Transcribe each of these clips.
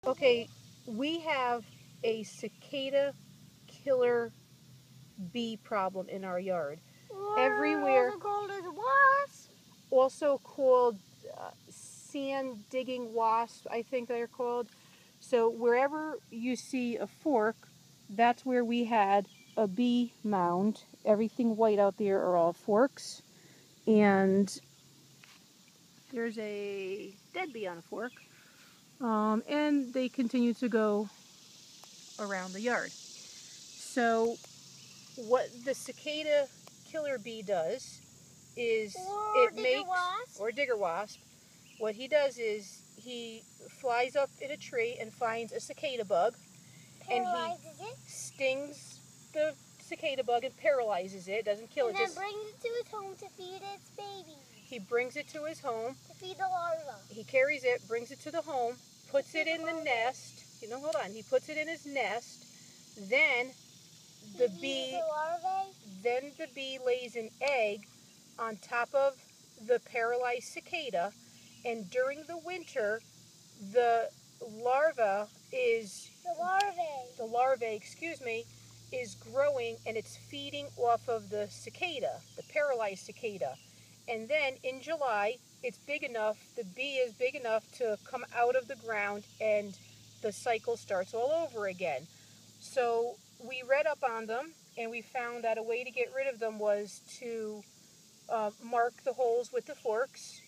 Okay, we have a cicada killer bee problem in our yard. Everywhere. Also called as wasps. Also called sand digging wasps, I think they're called. So wherever you see a fork, that's where we had a bee mound. Everything white out there are all forks. And there's a dead bee on a fork. And they continue to go around the yard. So what the cicada killer bee does is or digger wasp. What he does is he flies up in a tree and finds a cicada bug, and he stings the cicada bug and paralyzes it. Doesn't kill it. And then brings it to his home to feed its baby. He brings it to his home. To feed the larva. He carries it, brings it to the home, puts it in the nest. You know, hold on. He puts it in his nest. Then the bee lays an egg on top of the paralyzed cicada, and during the winter, the larvae, is growing, and it's feeding off of the cicada, the paralyzed cicada. And then in July, it's big enough, the bee is big enough to come out of the ground, and the cycle starts all over again. So we read up on them, and we found that a way to get rid of them was to mark the holes with the forks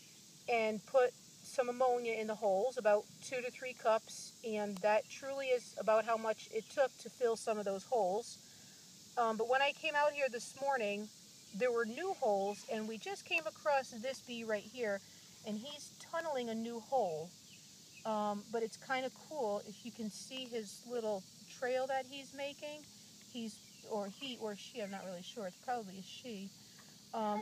and put some ammonia in the holes, about 2 to 3 cups, and that truly is about how much it took to fill some of those holes. But when I came out here this morning, there were new holes, and we just came across this bee right here, and he's tunneling a new hole. But it's kind of cool if you can see his little trail that he's making. He or she, I'm not really sure, it's probably a she,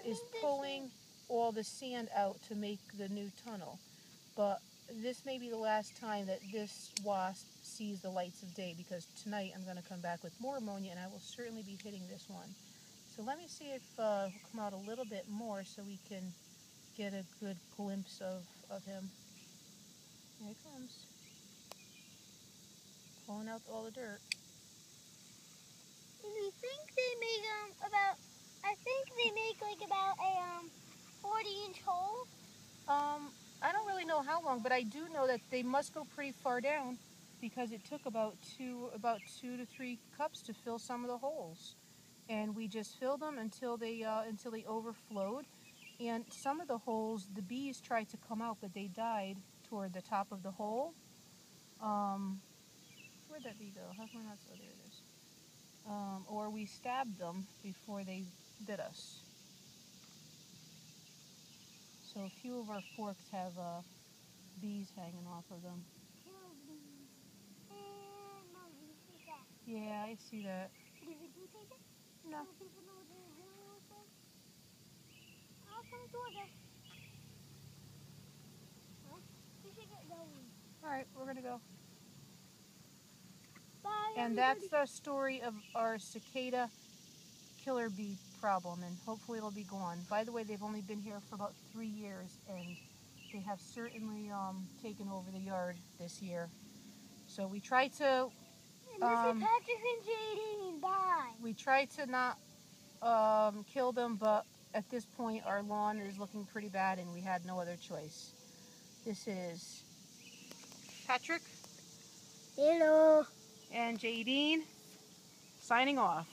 is pulling all the sand out to make the new tunnel. But this may be the last time that this wasp sees the lights of day, because tonight I'm going to come back with more ammonia, and I will certainly be hitting this one. So let me see if he'll come out a little bit more so we can get a good glimpse of him. Here he comes. Pulling out all the dirt. And I think they make about a 40-inch hole. I don't really know how long, but I do know that they must go pretty far down, because it took about 2 to 3 cups to fill some of the holes, and we just filled them until they overflowed. And some of the holes, the bees tried to come out, but they died toward the top of the hole. Where'd that bee go? How come not? Oh, there it is. Or we stabbed them before they bit us. So a few of our forks have bees hanging off of them. Yeah, I see that. No. Alright, we're going to go. Bye, and that's the story of our cicada killer bee problem, and hopefully it'll be gone. By the way, they've only been here for about 3 years, and they have certainly taken over the yard this year. So we try to... Patrick and Jaden, bye. We try to not kill them, but at this point our lawn is looking pretty bad, and we had no other choice. This is Patrick. Hello. And Jadine signing off.